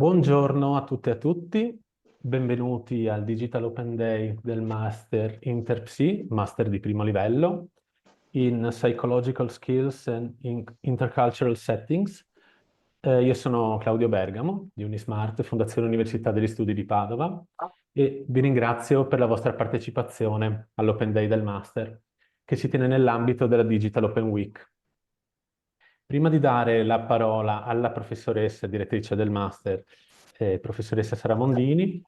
Buongiorno a tutte e a tutti, benvenuti al Digital Open Day del Master InterPsy, Master di primo livello, in Psychological Skills and in Intercultural Settings. Io sono Claudio Bergamo di Unismart, Fondazione Università degli Studi di Padova, e vi ringrazio per la vostra partecipazione all'Open Day del Master, che si tiene nell'ambito della Digital Open Week. Prima di dare la parola alla professoressa direttrice del master, professoressa Sara Mondini,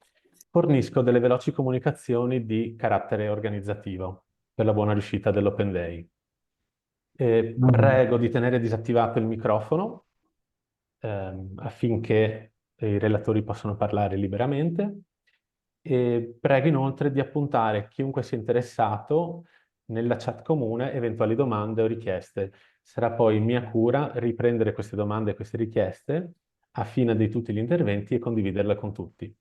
fornisco delle veloci comunicazioni di carattere organizzativo per la buona riuscita dell'Open Day. Prego di tenere disattivato il microfono affinché i relatori possano parlare liberamente. E prego inoltre di appuntare chiunque sia interessato nella chat comune eventuali domande o richieste. Sarà poi mia cura riprendere queste domande e queste richieste a fine di tutti gli interventi e condividerle con tutti.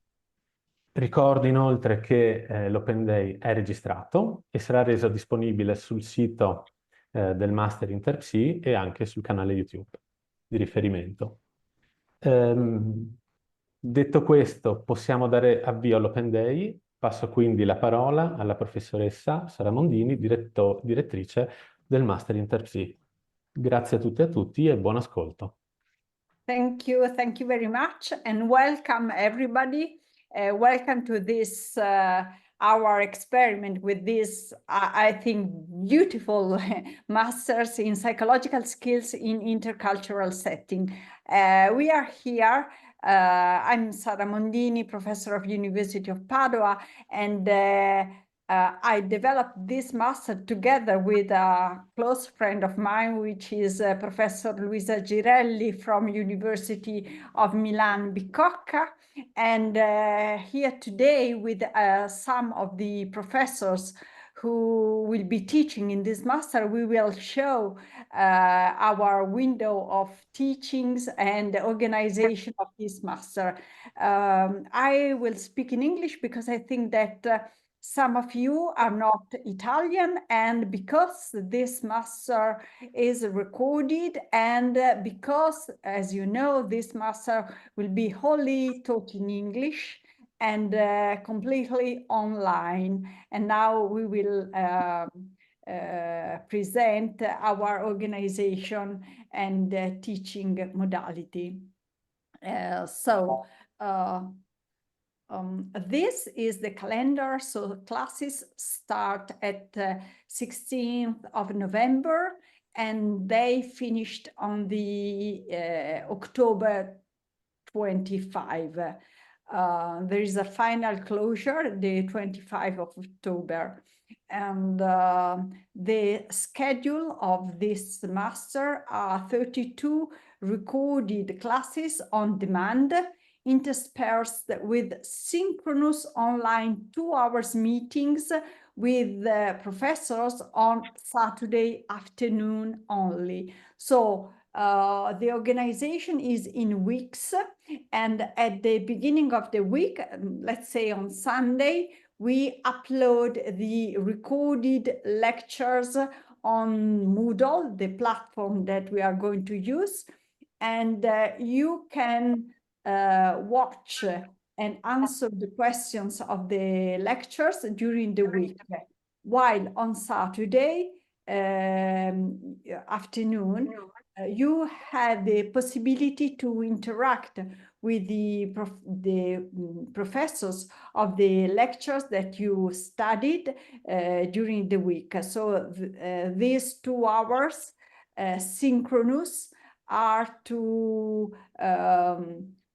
Ricordo inoltre che l'Open Day è registrato e sarà reso disponibile sul sito del Master InterPsy e anche sul canale YouTube di riferimento. Detto questo, possiamo dare avvio all'Open Day. Passo quindi la parola alla professoressa Sara Mondini, direttrice del Master InterPsy. Grazie a tutte e a tutti e buon ascolto. Thank you very much, and welcome everybody. Welcome to this our experiment with this, I think, beautiful masters in psychological skills in intercultural setting. We are here. I'm Sara Mondini, professor of University of Padua, and I developed this master together with a close friend of mine, which is Professor Luisa Girelli from University of Milan Bicocca. And here today with some of the professors who will be teaching in this master, we will show our window of teachings and organization of this master. I will speak in English because I think that some of you are not Italian, and because this master is recorded, and because, as you know, this master will be wholly taught in English and completely online. And now we will present our organization and teaching modality. This is the calendar. So classes start at 16th of November, and they finished on the October 25. There is a final closure, the 25th of October. And the schedule of this master are 32 recorded classes on demand, interspersed with synchronous online 2 hours meetings with professors on Saturday afternoon only. So the organization is in weeks, and at the beginning of the week, let's say on Sunday, we upload the recorded lectures on Moodle, the platform that we are going to use, and you can watch and answer the questions of the lectures during the week, while on Saturday afternoon you have the possibility to interact with the professors of the lectures that you studied during the week. So these 2 hours synchronous are to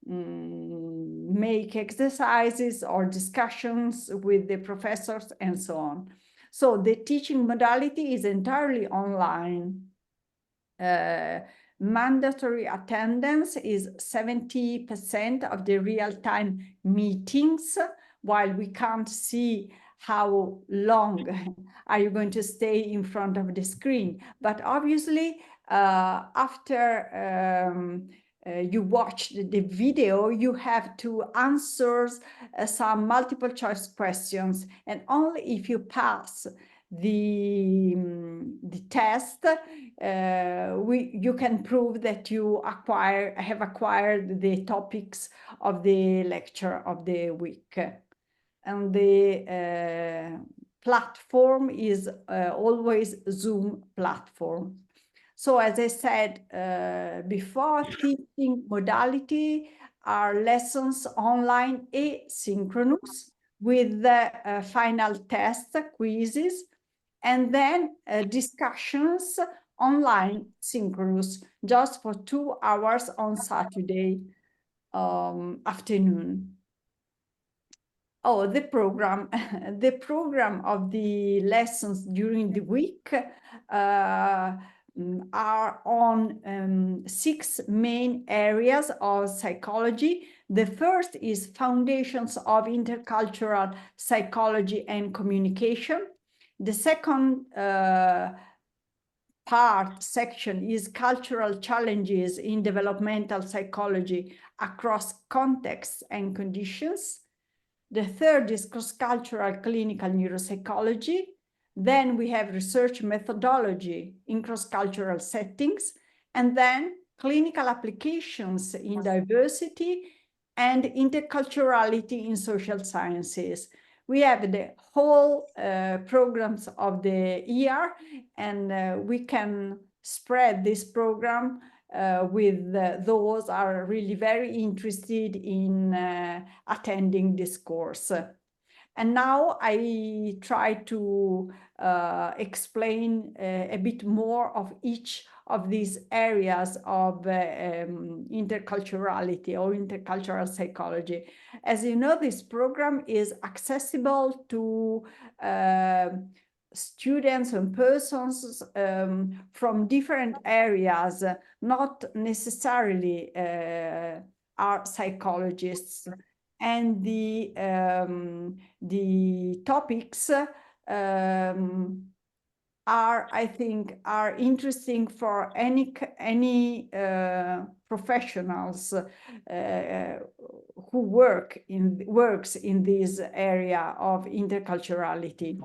make exercises or discussions with the professors and so on. So the teaching modality is entirely online. Mandatory attendance is 70% of the real-time meetings, while we can't see how long are you going to stay in front of the screen. But obviously, after you watch the video, you have to answer some multiple choice questions, and only if you pass the test, you can prove that you have acquired the topics of the lecture of the week. And the platform is always Zoom platform. So as I said before, teaching modality are lessons online asynchronous with the final test quizzes, and then discussions online synchronous just for 2 hours on Saturday afternoon. Oh, the program, the program of the lessons during the week are on 6 main areas of psychology. The first is Foundations of Intercultural Psychology and Communication. The second section is Cultural Challenges in Developmental Psychology Across Contexts and Conditions. The third is cross-cultural clinical neuropsychology. Then we have research methodology in cross-cultural settings, and then clinical applications in diversity and interculturality in social sciences. We have the whole programs of the year, and we can spread this program with those are really very interested in attending this course. And now I try to explain a bit more of each of these areas of interculturality or intercultural psychology. As you know, this program is accessible to students and persons from different areas, not necessarily are psychologists. And the topics I think are interesting for any professionals who works in this area of interculturality.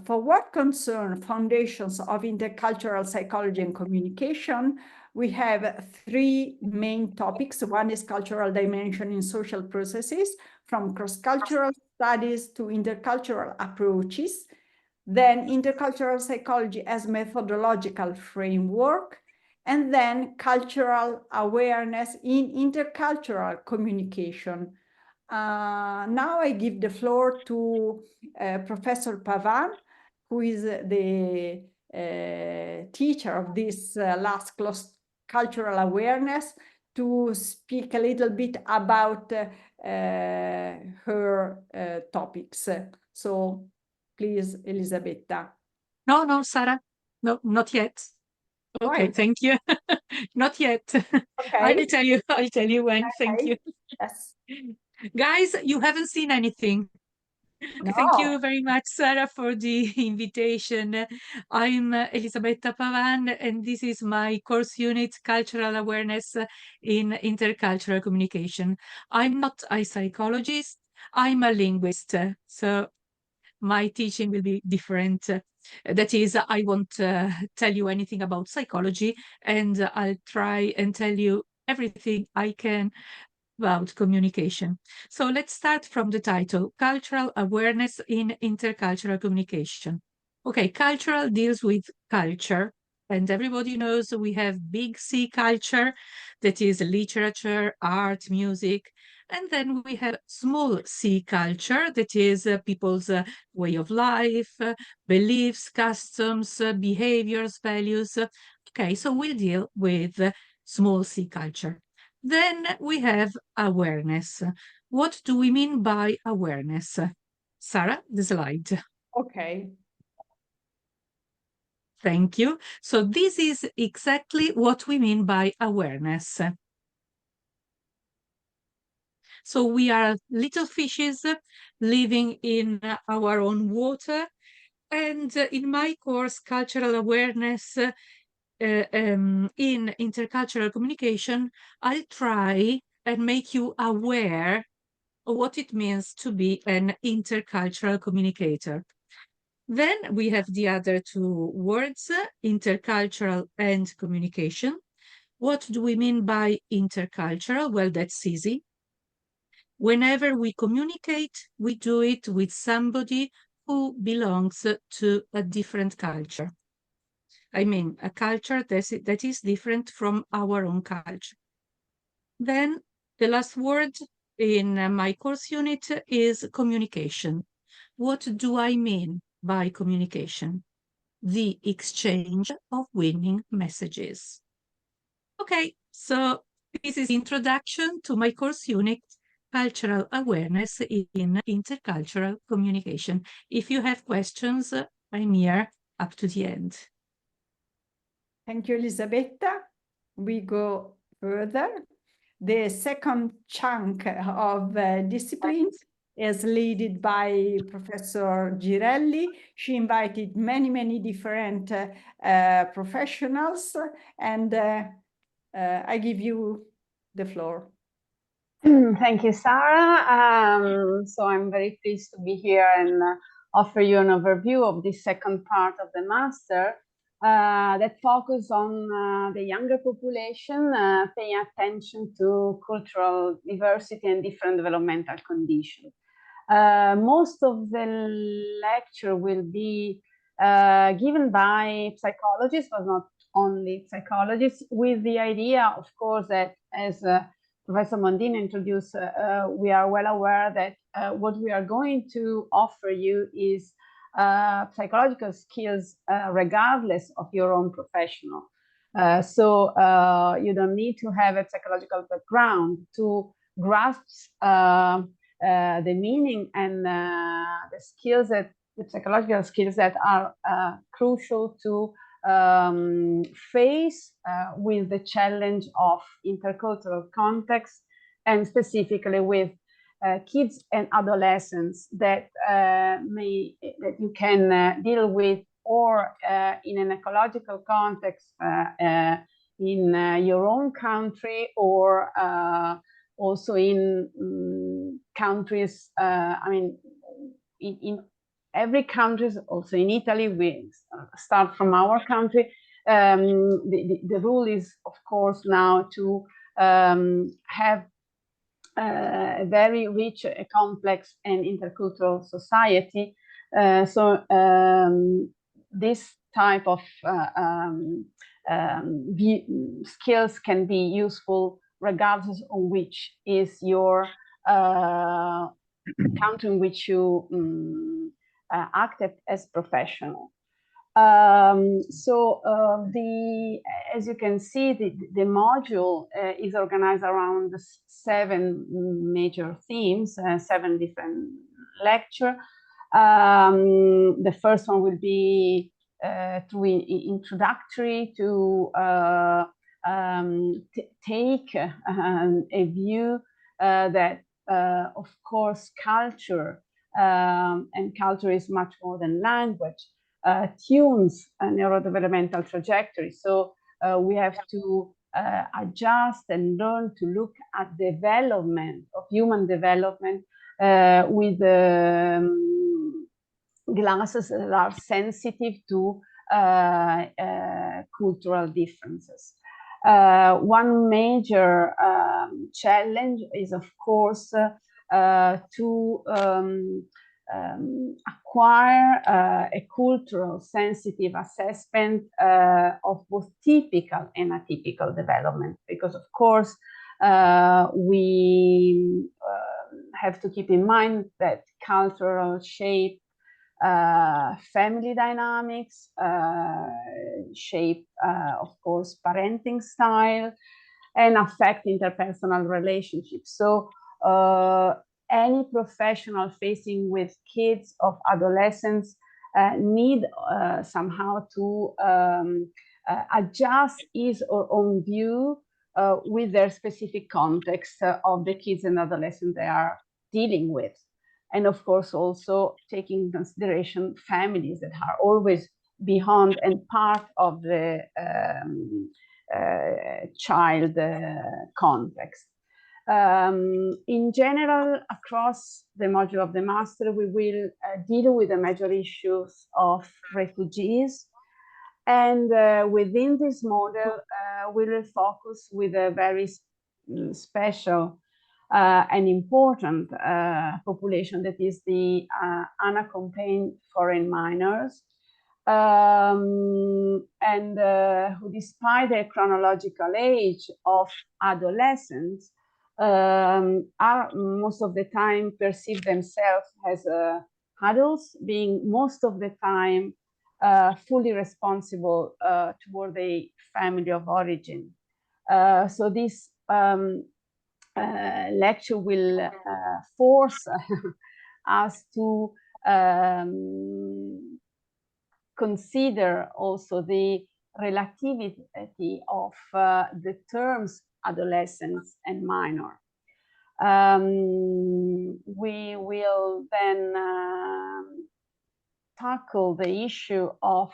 For what concern foundations of intercultural psychology and communication, we have 3 main topics. One is cultural dimension in social processes, from cross-cultural studies to intercultural approaches. Then intercultural psychology as methodological framework, and then cultural awareness in intercultural communication. Now I give the floor to Professor Pavan, who is the teacher of this last cultural awareness, to speak a little bit about her topics. So please, Elisabetta. No, Sara, no, not yet. Okay, Why? thank you. Not yet. Okay. I'll tell you when. Okay. Thank you. Yes. Guys, you haven't seen anything. No. Thank you very much, Sara, for the invitation. I'm Elisabetta Pavan, and this is my course unit, Cultural Awareness in Intercultural Communication. I'm not a psychologist, I'm a linguist, so my teaching will be different. That is, I won't tell you anything about psychology, and I'll try and tell you everything I can about communication. So let's start from the title, Cultural Awareness in Intercultural Communication. Okay, cultural deals with culture, and everybody knows we have big C culture, that is literature, art, music, and then we have small c culture, that is people's way of life, beliefs, customs, behaviors, values. Okay, so we'll deal with small c culture. Then we have awareness. What do we mean by awareness? Sara, the slide. Okay. Thank you. So this is exactly what we mean by awareness. So we are little fishes living in our own water. And in my course, Cultural Awareness in Intercultural Communication, I'll try and make you aware of what it means to be an intercultural communicator. Then we have the other two words, intercultural and communication. What do we mean by intercultural? Well, that's easy. Whenever we communicate, we do it with somebody who belongs to a different culture. I mean, a culture that is different from our own culture. Then the last word in my course unit is communication. What do I mean by communication? The exchange of winning messages. Okay, so this is introduction to my course unit, Cultural Awareness in Intercultural Communication. If you have questions, I'm here up to the end. Thank you, Elisabetta. We go further. The second chunk of disciplines is led by Professor Girelli. She invited many different professionals, and I give you the floor. Thank you, Sarah. So I'm very pleased to be here and offer you an overview of the second part of the master that focus on the younger population, paying attention to cultural diversity and different developmental conditions. Most of the lecture will be given by psychologists, but not only psychologists, with the idea, of course, that as Professor Mondini introduced, we are well aware that what we are going to offer you is psychological skills regardless of your own professional. So you don't need to have a psychological background to grasp the meaning and the skills that the psychological skills that are crucial to face with the challenge of intercultural context, and specifically with kids and adolescents that you can deal with, or in an ecological context in your own country, or also in countries. I mean, in every country, also in Italy, we start from our country. The rule is, of course, now to have a very rich, complex, and intercultural society. So this type of skills can be useful regardless of which is your country in which you acted as professional. As you can see, the module is organized around the 7 major themes, 7 different lectures. The first one will be introductory to take a view that, of course, culture, and culture is much more than language, tunes a neurodevelopmental trajectory. So we have to adjust and learn to look at development of human development with glasses that are sensitive to cultural differences. One major challenge is, of course, to acquire a cultural sensitive assessment of both typical and atypical development, because of course we have to keep in mind that cultural shape family dynamics, shape of course parenting style, and affect interpersonal relationships. So any professional facing with kids of adolescents need somehow to adjust his or own view with their specific context of the kids and adolescents they are dealing with. And of course, also taking into consideration families that are always beyond and part of the child context. In general, across the module of the master, we will deal with the major issues of refugees. And within this model, we will focus with a very special and important population, that is the unaccompanied foreign minors, and who, despite their chronological age of adolescence, are most of the time perceive themselves as adults, being most of the time fully responsible toward the family of origin. So this lecture will force us to consider also the relativity of the terms adolescence and minor. We will then tackle the issue of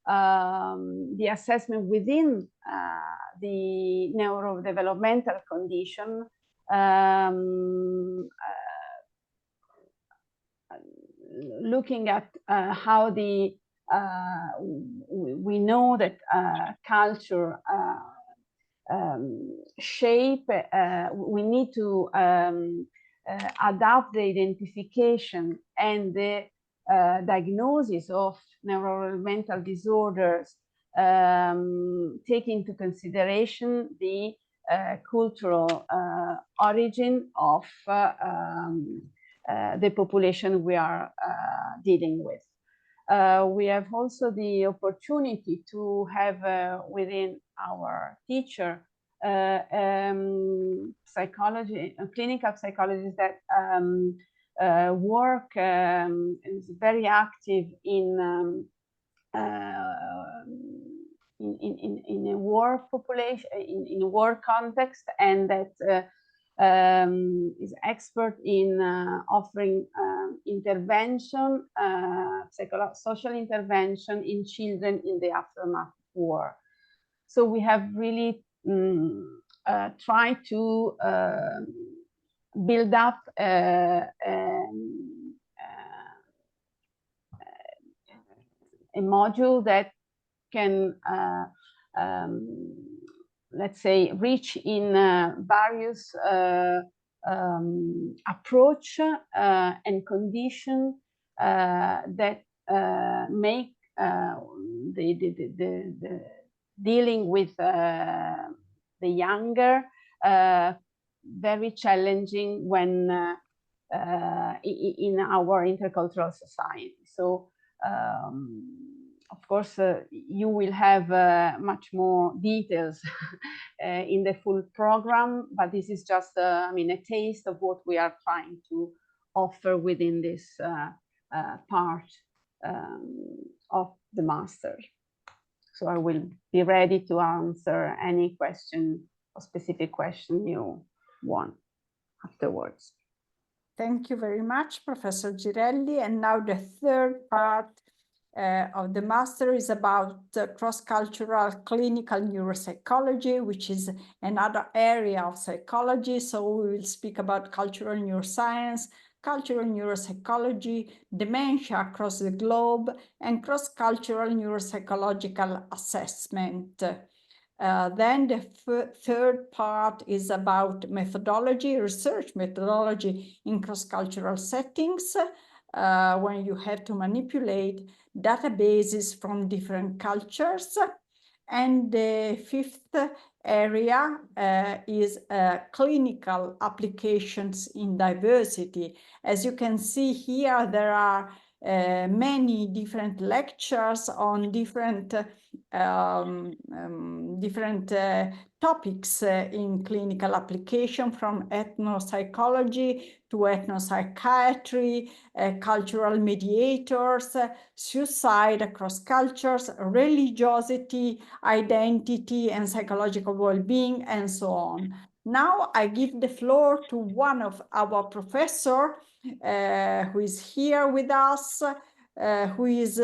the assessment within the neurodevelopmental condition, looking at how the we know that culture shape. We need to adapt the identification and the diagnosis of neurodevelopmental disorders, take into consideration the cultural origin of the population we are dealing with. We have also the opportunity to have within our teacher clinical psychologists that work is very active in a work population, in a work context, and that is expert in offering intervention, social intervention in children in the aftermath of war. So we have really tried to build up a module that can let's say reach in various approach and condition that make the dealing with the younger very challenging when in our intercultural society. So of course, you will have much more details in the full program, but this is just, I mean, a taste of what we are trying to offer within this part of the master. So I will be ready to answer any question or specific question you want afterwards. Thank you very much, Professor Girelli. And now the third part of the master is about cross-cultural clinical neuropsychology, which is another area of psychology. So we will speak about cultural neuroscience, cultural neuropsychology, dementia across the globe, and cross-cultural neuropsychological assessment. Then the third part is about methodology, research methodology in cross-cultural settings, when you have to manipulate databases from different cultures. And the fifth area is clinical applications in diversity. As you can see here, there are many different lectures on different topics in clinical application, from ethnopsychology to ethnopsychiatry, cultural mediators, suicide across cultures, religiosity, identity, and psychological well-being, and so on. Now I give the floor to one of our professors who is here with us, who is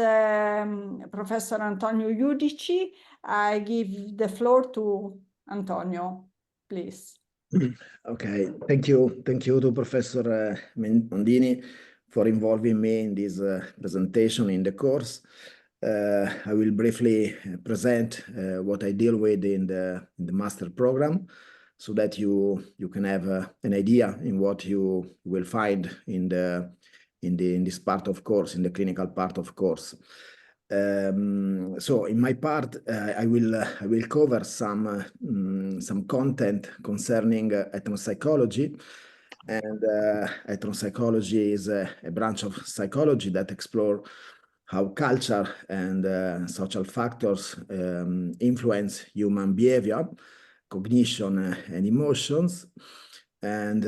Professor Antonio Iudici. I give the floor to Antonio, please. Okay, thank you to Professor Mondini for involving me in this presentation in the course. I will briefly present what I deal with in the master program, so that you can have an idea in what you will find in this part of course, in the clinical part of course. So in my part, I will cover some content concerning ethnopsychology. And ethnopsychology is a branch of psychology that explore how culture and social factors influence human behavior, cognition, and emotions. And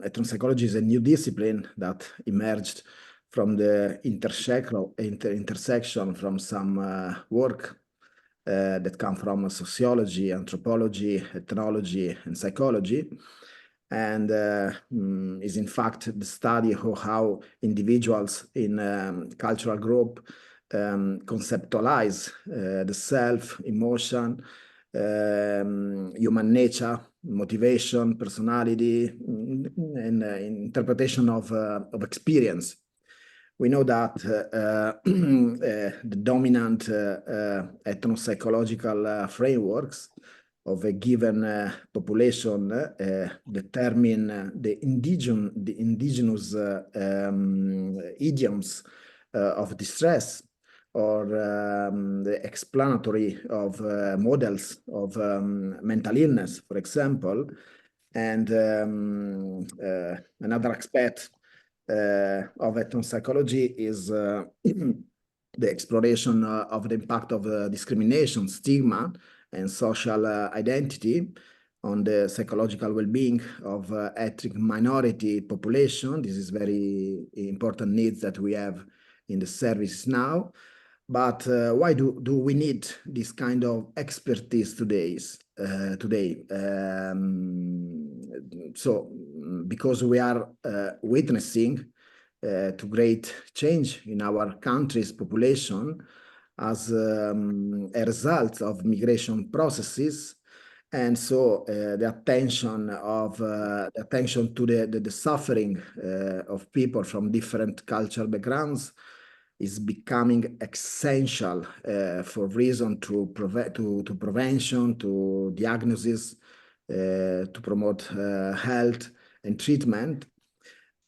ethnopsychology is a new discipline that emerged from the intersection from some work that come from sociology, anthropology, ethnology, and psychology, and is in fact the study of how individuals in cultural group conceptualize the self, emotion, human nature, motivation, personality, and interpretation of experience. We know that the dominant ethnopsychological frameworks of a given population determine the indigenous idioms of distress, or the explanatory of models of mental illness, for example. And another aspect of ethnopsychology is the exploration of the impact of discrimination, stigma, and social identity on the psychological well-being of ethnic minority population. This is very important needs that we have in the service now. But why do we need this kind of expertise today? So because we are witnessing to great change in our country's population as a result of migration processes. And so the attention to the suffering of people from different cultural backgrounds is becoming essential for reason to prevention, to diagnosis, to promote health and treatment.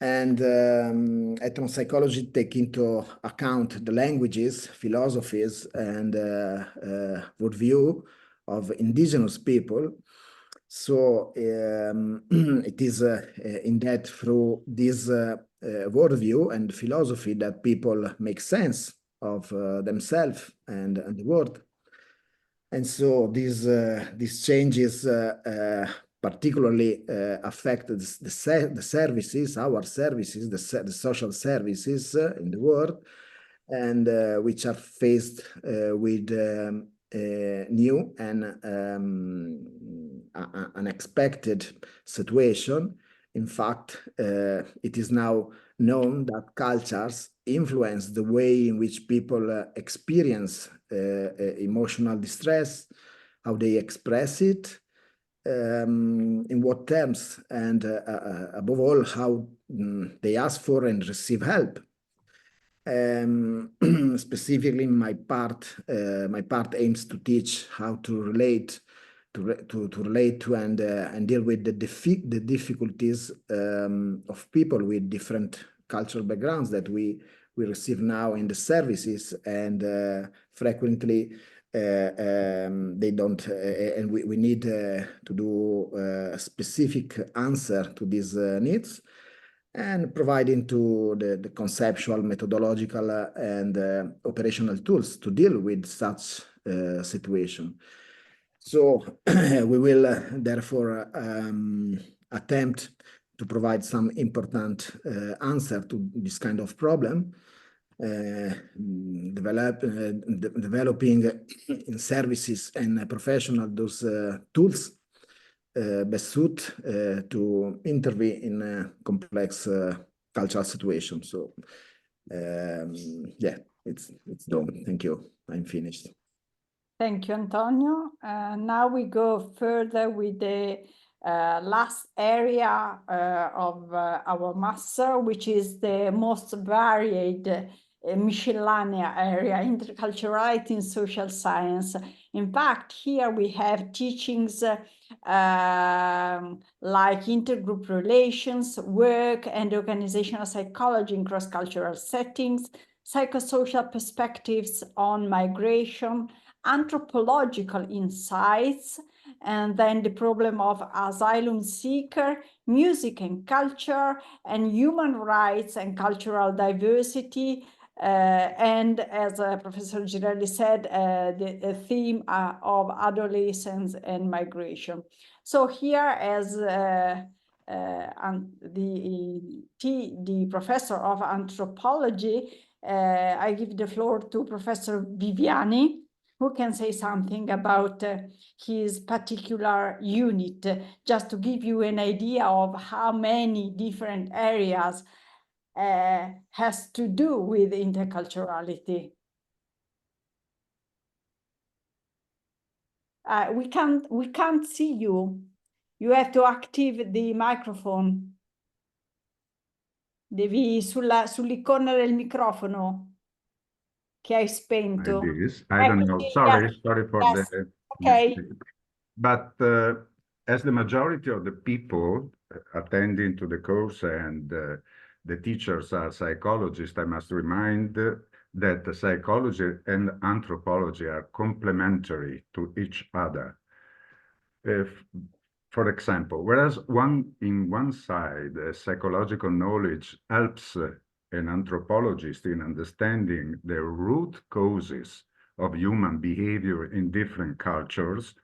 And ethnopsychology take into account the languages, philosophies, and worldview of indigenous people. So it is in that through this worldview and philosophy that people make sense of themselves and the world. And so these changes particularly affect the services, our services, the social services in the world, and which are faced with new and unexpected situation. In fact, it is now known that cultures influence the way in which people experience emotional distress, how they express it, in what terms, and above all, how they ask for and receive help. Specifically, my part aims to teach how to relate to and deal with the difficulties of people with different cultural backgrounds that we receive now in the services, and frequently they don't, and we need to do a specific answer to these needs, and providing to the conceptual, methodological, and operational tools to deal with such situation. So we will therefore attempt to provide some important answer to this kind of problem, developing in services and professional those tools best suit to intervene in complex cultural situations. So yeah, it's done. Thank you. I'm finished. Thank you, Antonio. Now we go further with the last area of our master, which is the most varied miscellanea area, interculturality in social science. In fact, here we have teachings like intergroup relations, work and organizational psychology in cross-cultural settings, psychosocial perspectives on migration, anthropological insights, and then the problem of asylum seeker, music and culture, and human rights and cultural diversity. And as Professor Girelli said, the theme of adolescence and migration. So here, as the professor of anthropology, I give the floor to Professor Viviani, who can say something about his particular unit, just to give you an idea of how many different areas has to do with interculturality. We can't see you. You have to activate the microphone. Devi sull'icona del microfono che hai spento. I don't know. Sorry for yes. the Okay. mistake. But as the majority of the people attending to the course and the teachers are psychologists, I must remind that psychology and anthropology are complementary to each other. For example, whereas in one side, psychological knowledge helps an anthropologist in understanding the root causes of human behavior in different cultures,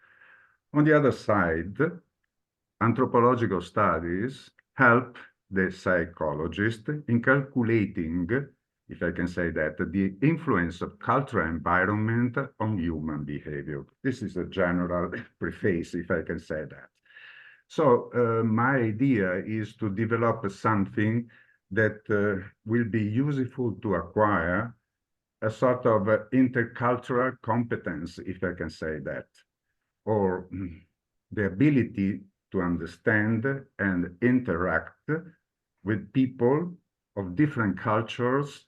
on the other side, anthropological studies help the psychologist in calculating, if I can say that, the influence of cultural environment on human behavior. This is a general preface, if I can say that. So my idea is to develop something that will be useful to acquire, a sort of intercultural competence, if I can say that, or the ability to understand and interact with people of different cultures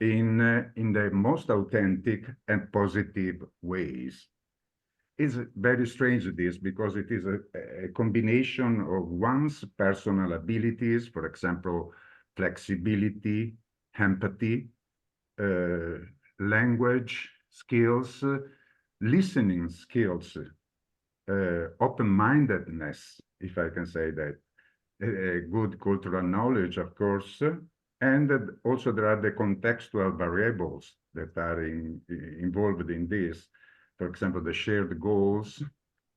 in the most authentic and positive ways. It's very strange, this, because it is a combination of one's personal abilities, for example, flexibility, empathy, language skills, listening skills, open-mindedness, if I can say that, good cultural knowledge, of course, and also there are the contextual variables that are involved in this. For example, the shared goals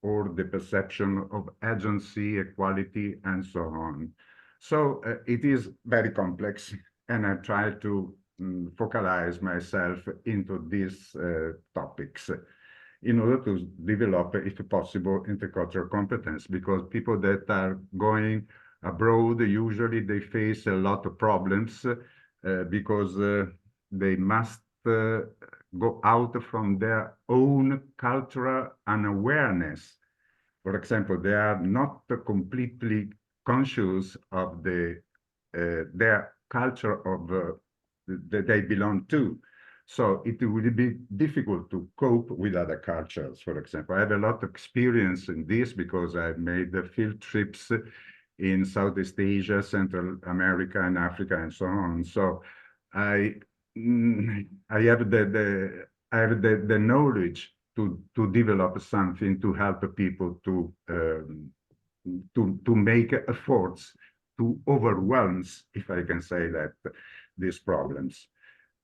or the perception of agency, equality, and so on. So it is very complex, and I try to focalize myself into these topics in order to develop, if possible, intercultural competence, because people that are going abroad, usually they face a lot of problems because they must go out from their own cultural unawareness. For example, they are not completely conscious of their culture of that they belong to. So it will be difficult to cope with other cultures, for example. I have a lot of experience in this because I've made the field trips in Southeast Asia, Central America, and Africa, and so on. So I have the knowledge to develop something to help people to make efforts to overwhelm, if I can say that, these problems.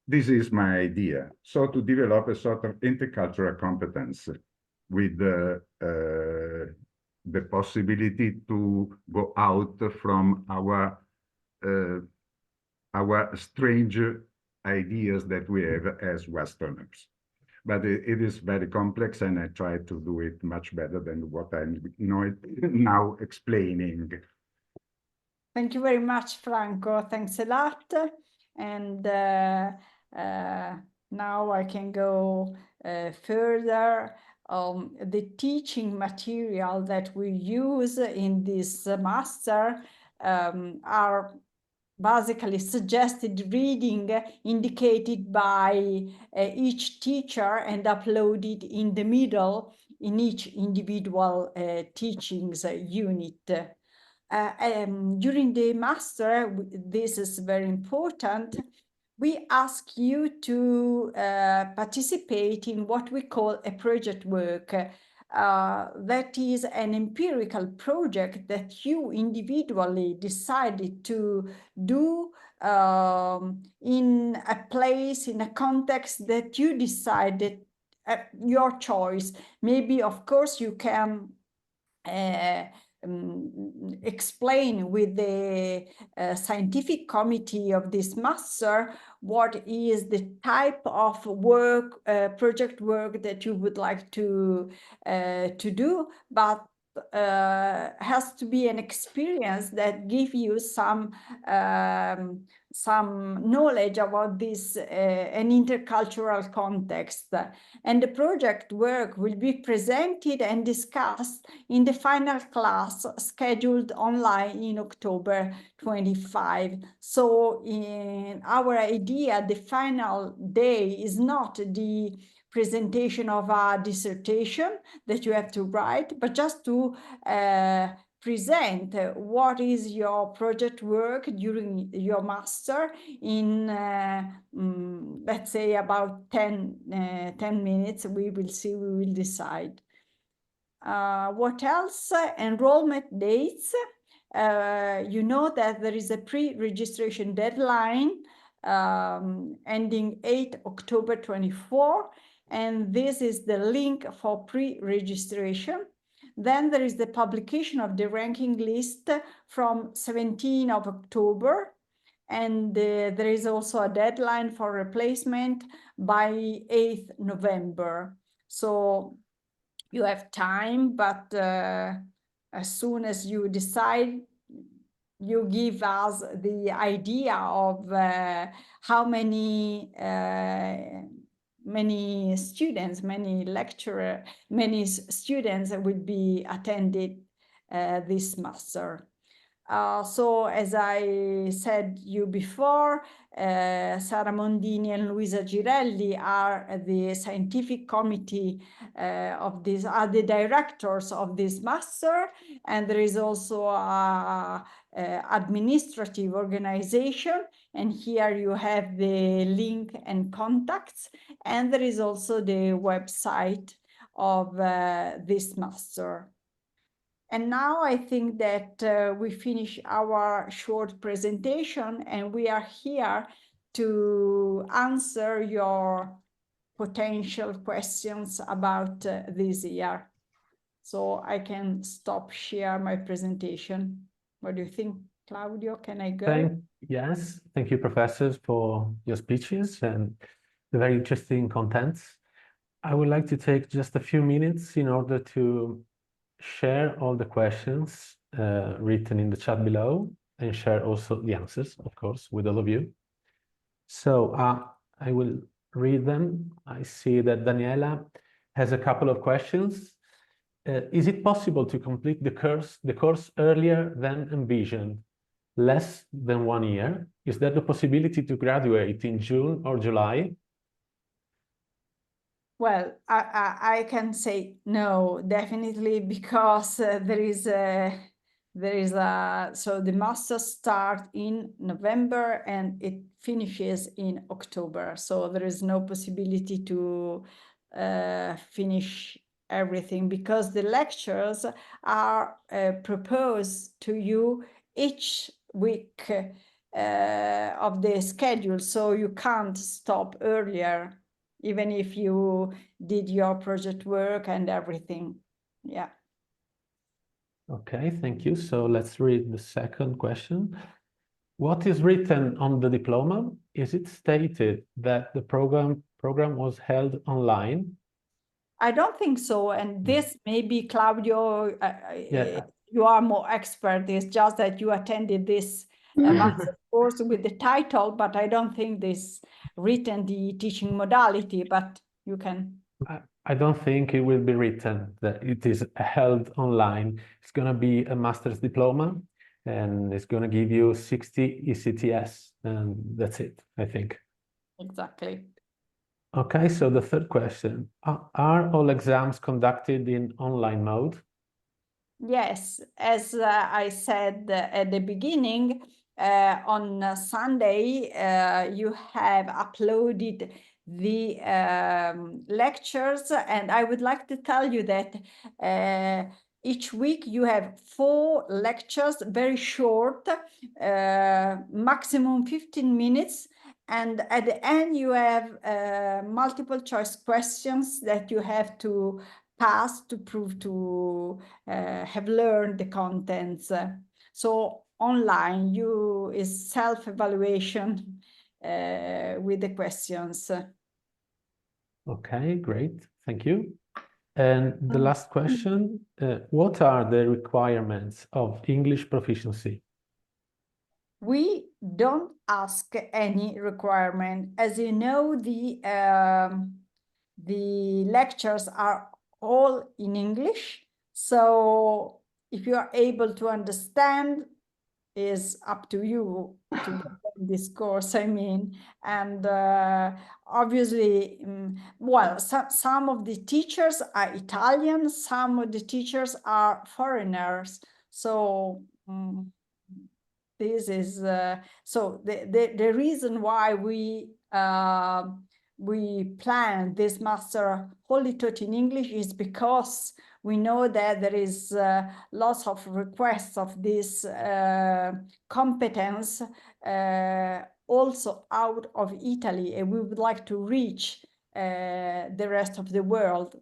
This is my idea. So to develop a sort of intercultural competence with the possibility to go out from our strange ideas that we have as Westerners. But it is very complex, and I try to do it much better than what I'm now explaining. Thank you very much, Franco. Thanks a lot. And now I can go further, the teaching material that we use in this master are basically suggested reading indicated by each teacher and uploaded in the middle in each individual teachings unit. During the master, this is very important, we ask you to participate in what we call a project work. That is an empirical project that you individually decided to do in a place, in a context that you decided your choice. Maybe, of course, you can explain with the scientific committee of this master what is the type of work, project work that you would like to do, but has to be an experience that gives you some knowledge about this an intercultural context. And the project work will be presented and discussed in the final class scheduled online in October 25. So in our idea, the final day is not the presentation of a dissertation that you have to write, but just to present what is your project work during your master in, let's say, about 10 minutes. We will see, we will decide. What else? Enrollment dates. You know that there is a pre-registration deadline ending 8 October 24, and this is the link for pre-registration. Then there is the publication of the ranking list from 17 of October, and there is also a deadline for replacement by 8th November. So you have time, but as soon as you decide, you give us the idea of how many students, many students will be attended this master. So as I said you before, Sara Mondini and Luisa Girelli are the scientific committee of this, are the directors of this master, and there is also a administrative organization, and here you have the link and contacts, and there is also the website of this master. And now I think that we finish our short presentation, and we are here to answer your potential questions about this year. So I can stop share my presentation. What do you think, Claudio? Can I go? Yes, thank you, professors, for your speeches and the very interesting contents. I would like to take just a few minutes in order to share all the questions written in the chat below, and share also the answers, of course, with all of you. So I will read them. I see that Daniela has a couple of questions. Is it possible to complete the course earlier than envisioned, less than 1 year? Is there the possibility to graduate in June or July? Well, I can say no, definitely, because so the master starts in November and it finishes in October. So there is no possibility to finish everything, because the lectures are proposed to you each week of the schedule. So you can't stop earlier, even if you did your project work and everything. Yeah. Okay, thank you. So let's read the second question. What is written on the diploma? Is it stated that the program was held online? I don't think so. And this maybe, Claudio, Yeah. you are more expert. It's just that you attended this master course with the title, but I don't think this written the teaching modality, but you can I don't think it will be written that it is held online. It's going to be a master's diploma, and it's going to give you 60 ECTS, and that's it, I think. Exactly. Okay, so the third question, are all exams conducted in online mode? Yes, as I said at the beginning, on Sunday, you have uploaded the lectures, and I would like to tell you that each week you have 4 lectures, very short, maximum 15 minutes. And at the end, you have multiple choice questions that you have to pass to prove to have learned the contents. So online, you is self-evaluation with the questions. Okay, great. Thank you. And the last question, what are the requirements of English proficiency? We don't ask any requirement. As you know, the lectures are all in English. So if you are able to understand, is up to you to get this course, I mean. And obviously, well, some of the teachers are Italian, some of the teachers are foreigners. So this is so the reason why we plan this master wholly taught in English is because we know that there is lots of requests of this competence also out of Italy, and we would like to reach the rest of the world.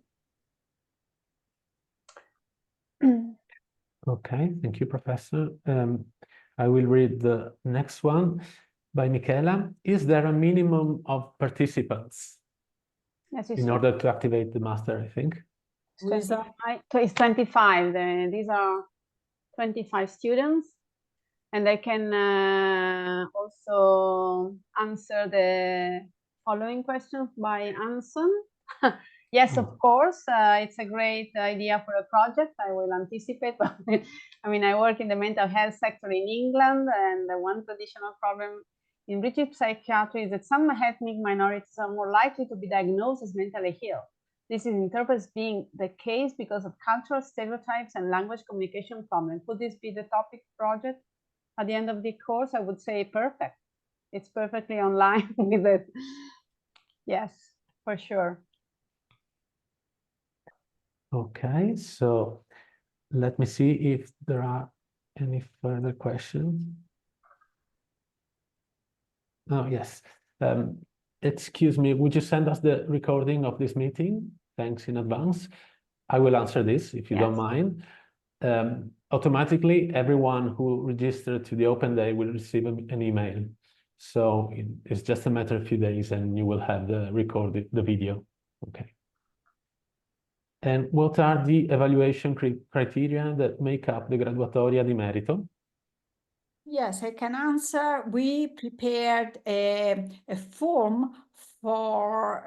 Okay, thank you, Professor. I will read the next one by Michela. Is there a minimum of participants in order to activate the master, I think? It's 25. These are 25 students, and they can also answer the following questions by Anson. Yes, of course, it's a great idea for a project. I will anticipate, but I mean, I work in the mental health sector in England, and the one traditional problem in British psychiatry is that some ethnic minorities are more likely to be diagnosed as mentally ill. This is interpreted as being the case because of cultural stereotypes and language communication problems. Could this be the topic project at the end of the course? I would say perfect. It's perfectly online with it. Yes, for sure. Okay, so let me see if there are any further questions. Oh, yes. Excuse me, would you send us the recording of this meeting? Thanks in advance. I will answer this if you don't mind. Automatically, everyone who registered to the Open Day will receive an email. So it's just a matter of a few days and you will have the video. Okay. And what are the evaluation criteria that make up the Graduatoria di Merito? Yes, I can answer. We prepared a form for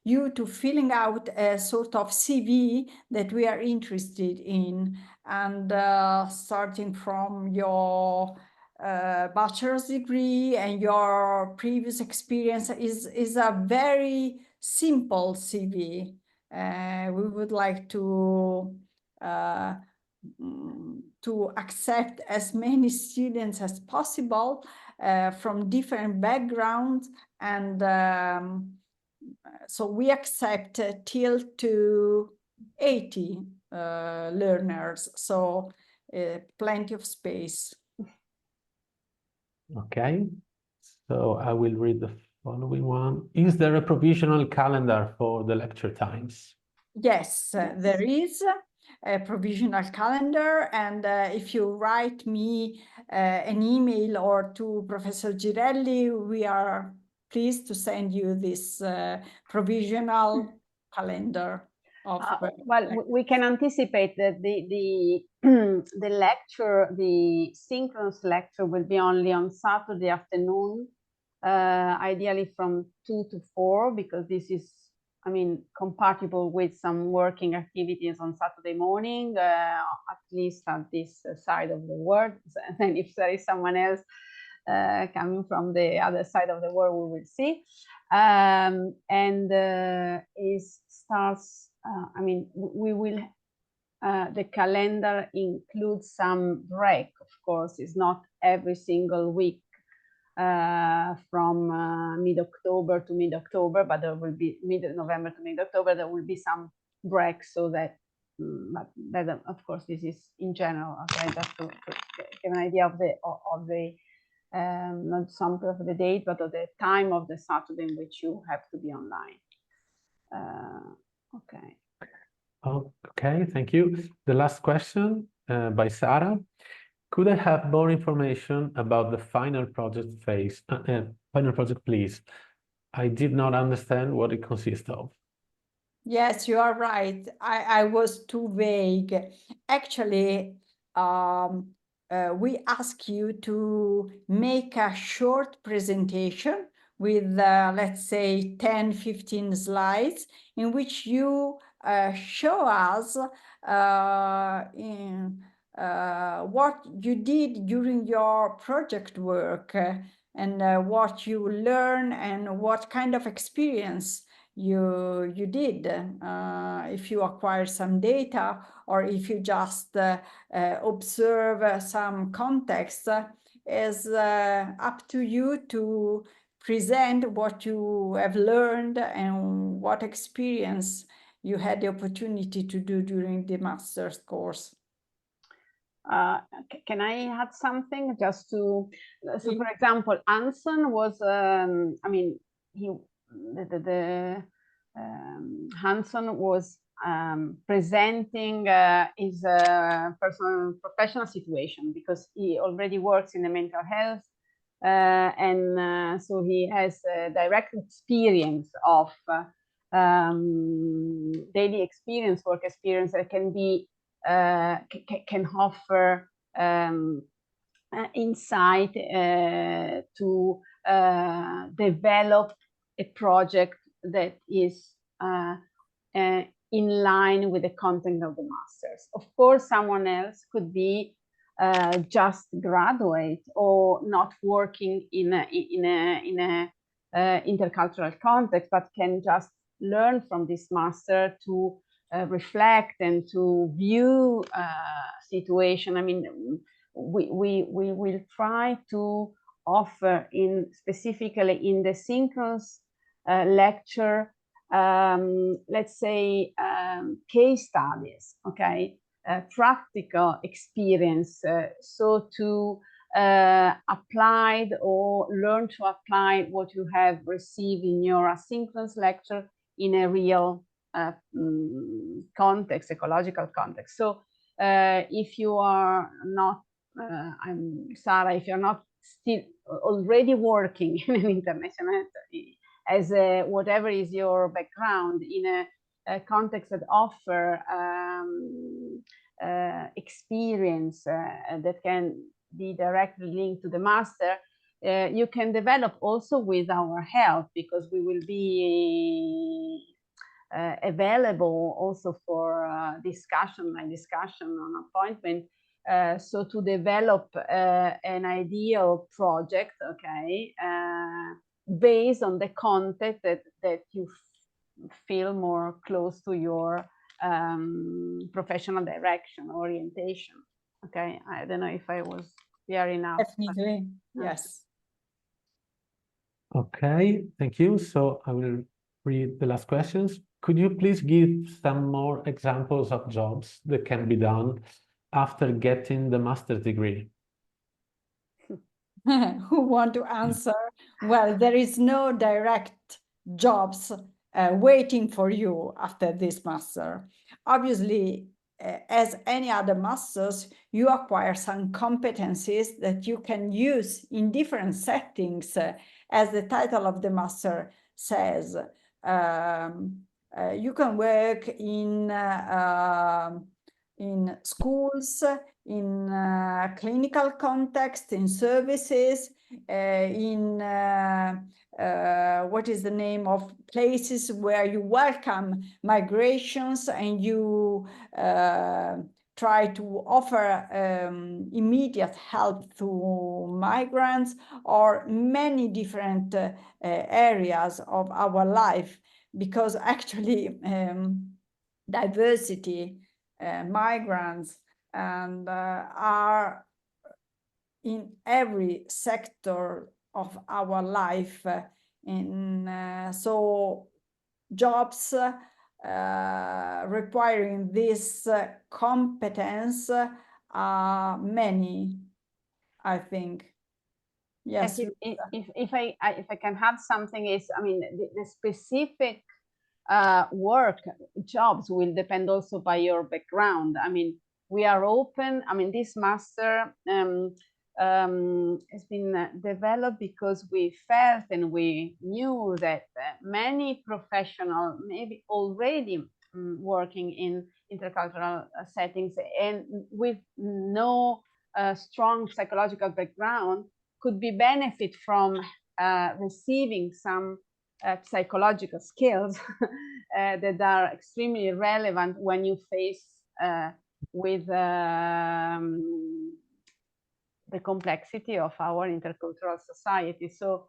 you to filling out a sort of CV that we are interested in, and starting from your bachelor's degree and your previous experience is a very simple CV. We would like to accept as many students as possible from different backgrounds, and so we accept till to 80 learners, so plenty of space. Okay, so I will read the following one. Is there a provisional calendar for the lecture times? Yes, there is a provisional calendar, and if you write me an email or to Professor Girelli, we are pleased to send you this provisional calendar. Well, we can anticipate that the lecture, the synchronous lecture, will be only on Saturday afternoon, ideally from 2 to 4, because this is I mean, compatible with some working activities on Saturday morning, at least at this side of the world. And then if there is someone else coming from the other side of the world, we will see. It starts, I mean, we will, the calendar includes some break, of course. It's not every single week from mid-October to mid-October, but there will be mid-November to mid-October, there will be some break, so that, but that, of course, this is in general, okay, just to get an idea of the not some of the date, but of the time of the Saturday in which you have to be online. Okay. Okay, thank you. The last question by Sarah. Could I have more information about the final project phase? Final project, please. I did not understand what it consists of. Yes, you are right. I was too vague. Actually, we ask you to make a short presentation with, let's say, 10, 15 slides in which you show us what you did during your project work and what you learn and what kind of experience you did, if you acquire some data or if you just observe some context, is up to you to present what you have learned and what experience you had the opportunity to do during the master's course. Can I add something just to, so for example, Hanson was, I mean, Hanson was presenting his personal professional situation because he already works in the mental health, and so he has a direct experience of daily experience, work experience that can be can offer insight to develop a project that is in line with the content of the masters. Of course, someone else could be just graduate or not working in a intercultural context, but can just learn from this master to reflect and to view situation. I mean, we will try to offer specifically in the synchronous lecture, let's say case studies, okay, practical experience, so to applied or learn to apply what you have received in your asynchronous lecture in a real context, ecological context. So if you are not, I'm Sarah, if you're not still already working in an international, as whatever is your background, in a context that offer experience that can be directly linked to the master, you can develop also with our help, because we will be available also for discussion on appointment, so to develop an ideal project, okay, based on the content that you feel more close to your professional direction, orientation. Okay, I don't know if I was clear enough. Definitely, yes. Okay, thank you. So I will read the last questions. Could you please give some more examples of jobs that can be done after getting the master's degree? Who want to answer? Well, there is no direct jobs waiting for you after this master. Obviously, as any other masters, you acquire some competencies that you can use in different settings, as the title of the master says. You can work in schools, in clinical context, in services, in what is the name of places where you welcome migrations and you try to offer immediate help to migrants, or many different areas of our life, because actually diversity, migrants, and are in every sector of our life. So jobs requiring this competence are many, I think. Yes. If I can have something, is, I mean, the specific work jobs will depend also by your background. I mean, we are open. I mean, this master has been developed because we felt and we knew that many professionals maybe already working in intercultural settings and with no strong psychological background could be benefit from receiving some psychological skills that are extremely relevant when you face with the complexity of our intercultural society. So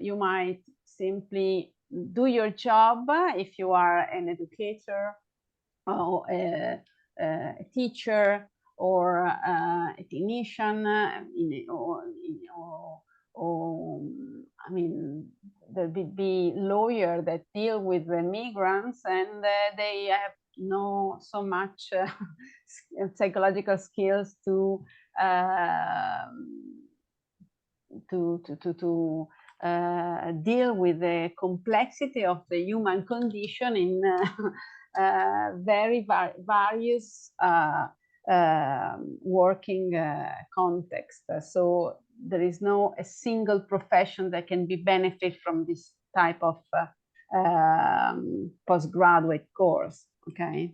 you might simply do your job if you are an educator or a teacher or a technician, or I mean, there would be lawyers that deal with the migrants, and they have no so much psychological skills to deal with the complexity of the human condition in very various working context. So there is no a single profession that can be benefit from this type of postgraduate course. Okay.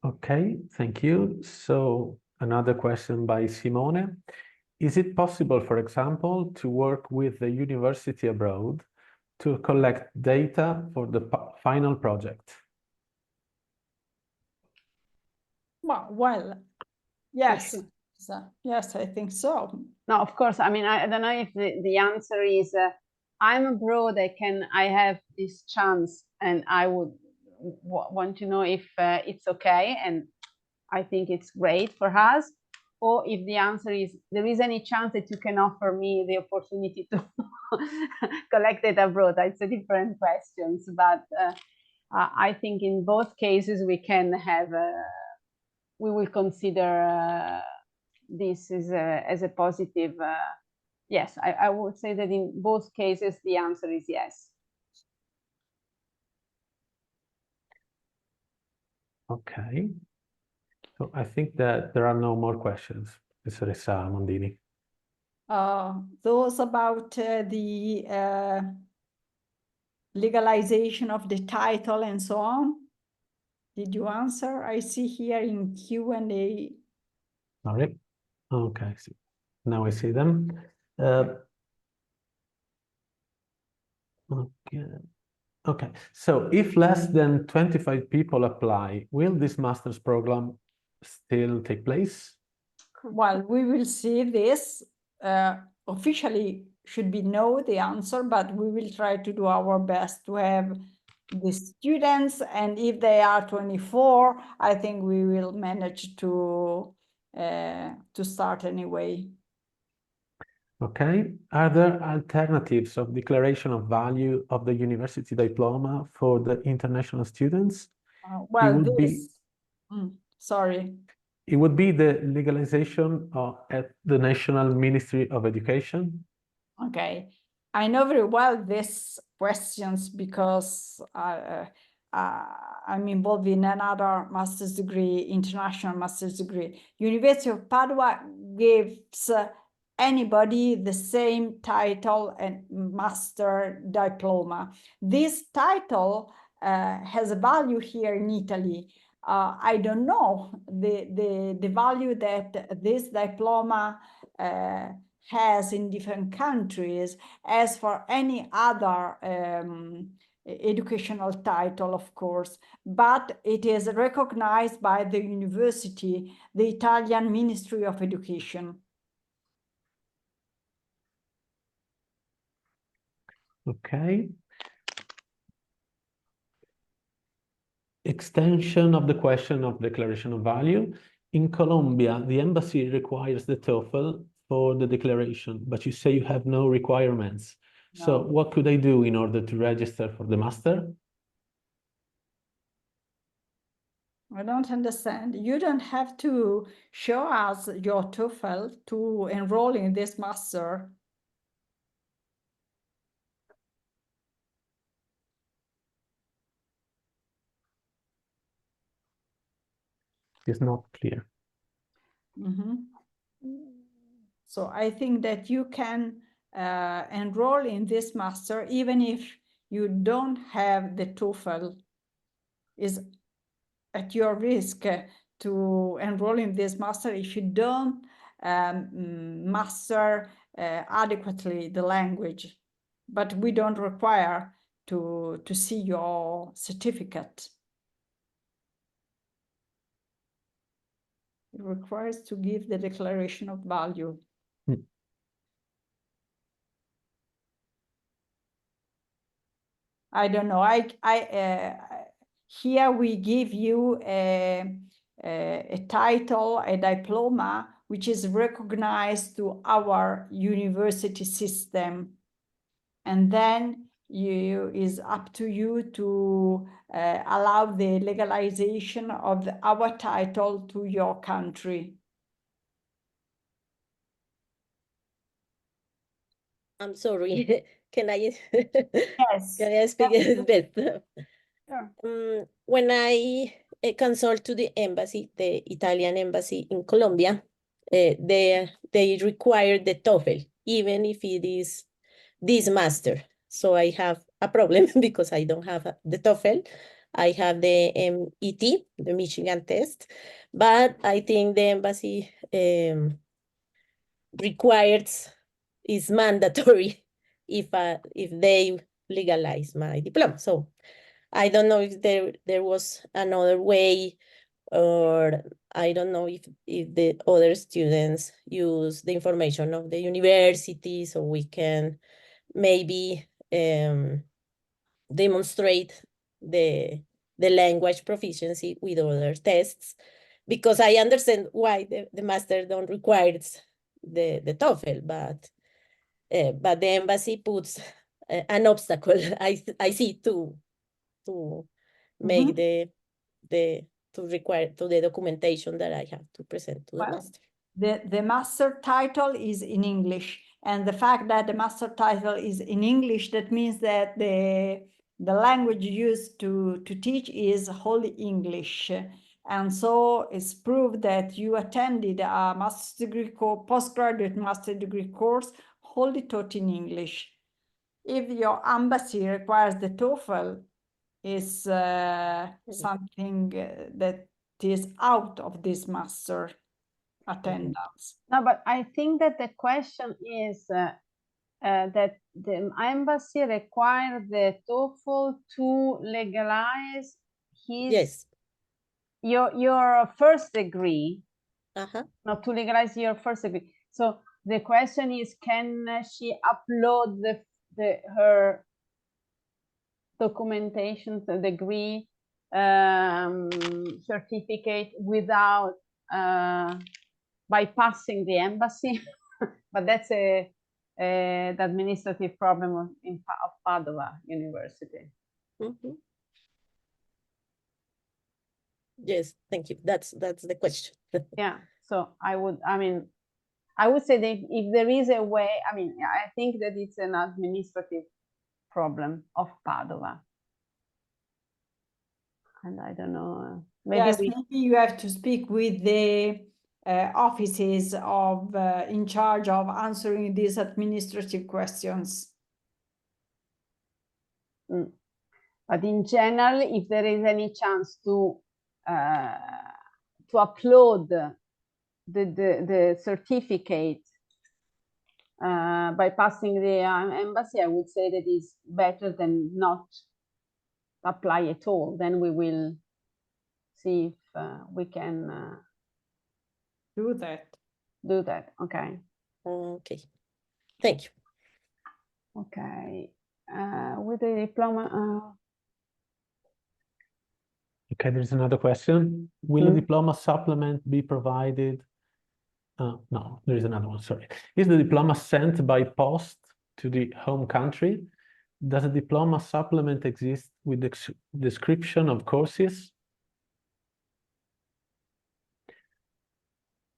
Okay, thank you. So another question by Simone. Is it possible, for example, to work with the university abroad to collect data for the final project? Well, yes. Yes, I think so. No, of course. I mean, I don't know if the answer is I'm abroad, I have this chance, and I would want to know if it's okay, and I think it's great for us. Or if the answer is there is any chance that you can offer me the opportunity to collect it abroad. It's a different questions, but I think in both cases we can have we will consider this is as a positive. Yes, I would say that in both cases the answer is yes. Okay. So I think that there are no more questions, Professoressa Mondini. Those about the legalization of the title and so on. Did you answer? I see here in Q&A. Sorry. Okay, so now I see them. Okay. So if less than 25 people apply, will this master's program still take place? Well, we will see this. Officially should be no, the answer, but we will try to do our best to have the students, and if they are 24, I think we will manage to start anyway. Okay. Are there alternatives of declaration of value of the university diploma for the international students? Well, sorry. It would be the legalization at the National Ministry of Education. Okay. I know very well these questions because I'm involved in another master's degree, international master's degree. University of Padua gives anybody the same title and master diploma. This title has a value here in Italy. I don't know the value that this diploma has in different countries as for any other educational title, of course, but it is recognized by the university, the Italian Ministry of Education. Okay. Extension of the question of declaration of value. In Colombia, the embassy requires the TOEFL for the declaration, but you say you have no requirements. So No. what could I do in order to register for the master? I don't understand. You don't have to show us your TOEFL to enroll in this master. It's not clear. So I think that you can enroll in this master even if you don't have the TOEFL. Is at your risk to enroll in this master if you don't master adequately the language. But we don't require to see your certificate. It requires to give the declaration of value. I don't know. Here we give you a title, a diploma, which is recognized to our university system. And then is up to you to allow the legalization of our title to your country. I'm sorry. Can I? Yes. Can I speak a bit? Sure. When I consult to the embassy, the Italian embassy in Colombia, they require the TOEFL, even if it is this master. So I have a problem because I don't have the TOEFL. I have the MET, the Michigan test, but I think the embassy requires, is mandatory if they legalize my diploma. So I don't know if there was another way, or I don't know if the other students use the information of the university so we can maybe demonstrate the language proficiency with other tests, because I understand why the master don't require the TOEFL, but the embassy puts an obstacle, I see, to make to require to the documentation that I have to present to the master. The master title is in English, and the fact that the master title is in English, that means that the language used to teach is wholly English. And so it's proved that you attended a master's degree course, postgraduate master degree course, wholly taught in English. If your embassy requires the TOEFL, is something that is out of this master attendance. No, but I think that the question is that the embassy requires the TOEFL to legalize his your first degree, not to legalize your first degree. So the question is, can she upload her documentation, the degree certificate without bypassing the embassy? But that's the administrative problem of Padova University. Yes, thank you. That's the question. Yeah, so I would say that if there is a way, I think that it's an administrative problem of Padova. And I don't know, maybe you have to speak with the offices of in charge of answering these administrative questions. But in general, if there is any chance to to upload the certificate by passing the embassy, I would say that is better than not apply at all. Then we will see if we can Do that. do that. Okay. Okay. Thank you. Okay. With the diploma. Okay, there's another question. Will a diploma supplement be provided? No, there is another one, sorry. Is the diploma sent by post to the home country? Does a diploma supplement exist with the description of courses?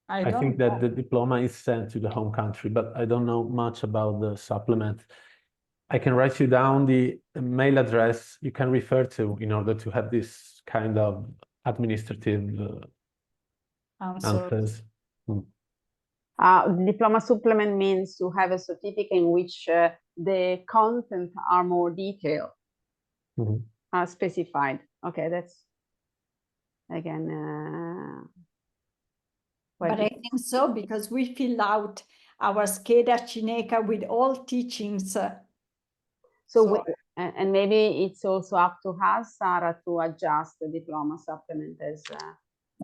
I think that the diploma is sent to the home country, but I don't know much about the supplement. I can write you down the mail address you can refer to in order to have this kind of administrative answers. Diploma supplement means to have a certificate in which the content are more detailed, are specified. Okay, that's again. But I think so, because we fill out our scheda cineca with all teachings. And maybe it's also up to us, Sarah, to adjust the diploma supplement as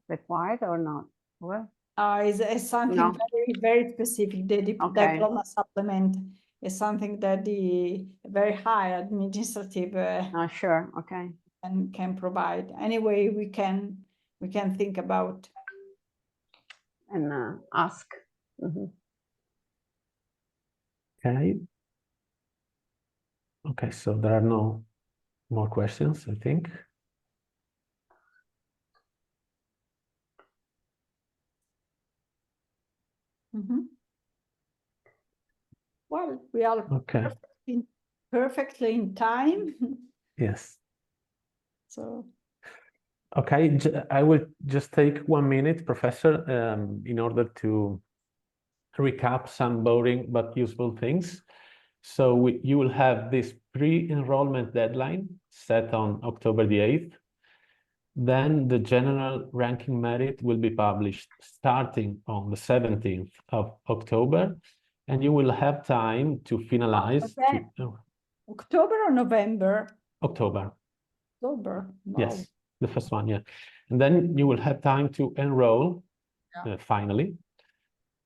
required or not. Well, It's something very, very specific. The diploma supplement is something that the very high administrative sure, okay, can provide. Anyway, we can think about and ask. Okay. Okay, so there are no more questions, I think. Well, we are perfectly in time. Yes. So. Okay, I will just take 1 minute, Professor, in order to recap some boring but useful things. So you will have this pre-enrollment deadline set on October the 8th. Then the general ranking merit will be published starting on the 17th of October, and you will have time to finalize. October or November? October. October. Wow. Yes, the first one, yeah. And then you will have time to enroll finally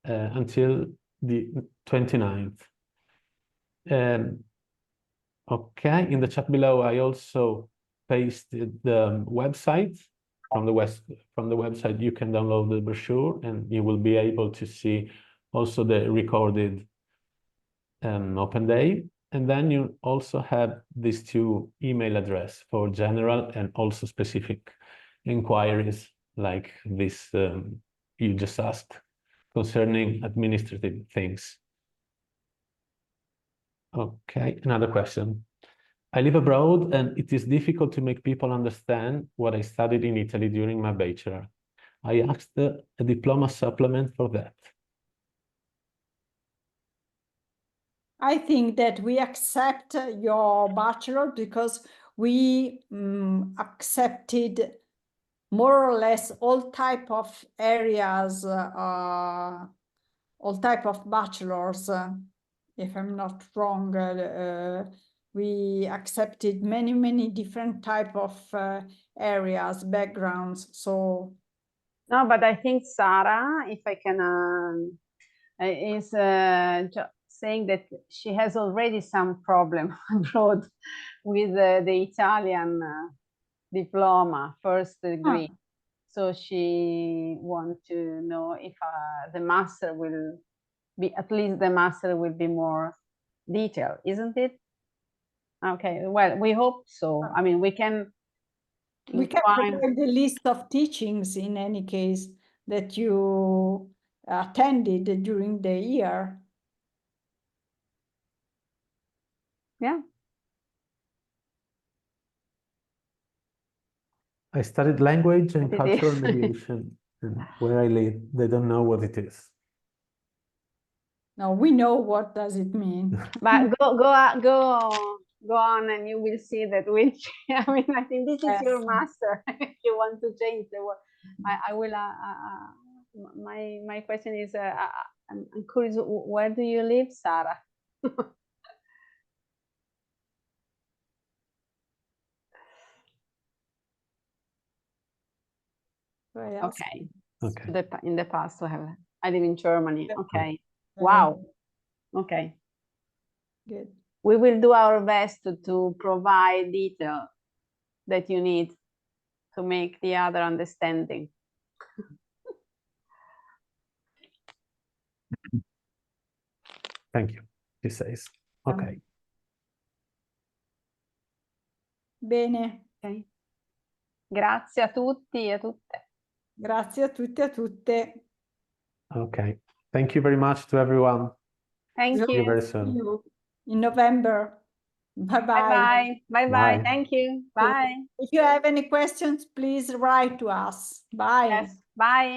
until the 29th. Okay, in the chat below, I also pasted the website. From the website, you can download the brochure, and you will be able to see also the recorded open day. And then you also have these two email addresses for general and also specific inquiries like this you just asked concerning administrative things. Okay, another question. I live abroad and it is difficult to make people understand what I studied in Italy during my bachelor. I asked a diploma supplement for that. I think that we accept your bachelor because we accepted more or less all type of areas, all type of bachelors. If I'm not wrong, we accepted many different type of areas, backgrounds. So no, but I think Sarah, if I can, is saying that she has already some problem abroad with the Italian diploma, first degree. So she wants to know if the master will be, at least the master will be more detailed, isn't it? Okay, well, we hope so. I mean, we can provide the list of teachings in any case that you attended during the year. Yeah. I studied language and cultural mediation, and where I live, they don't know what it is. No, we know what does it mean. But go go on and you will see that which, I mean, I think this is your master. If you want to change the word, I will, my question is, I'm curious, where do you live, Sarah? Okay. Okay. In the past, I live in Germany. Okay. Wow. Okay. Good. We will do our best to provide detail that you need to make the other understanding. Thank you, he says. Okay. Bene. Okay. Grazie a tutti e a tutte. Grazie a tutti e a tutte. Okay. Thank you very much to everyone. Thank See you you. very See soon. you in November. Bye-bye. Bye-bye. Bye-bye. Bye. Thank you. Bye. If you have any questions, please write to us. Bye. Yes. Bye.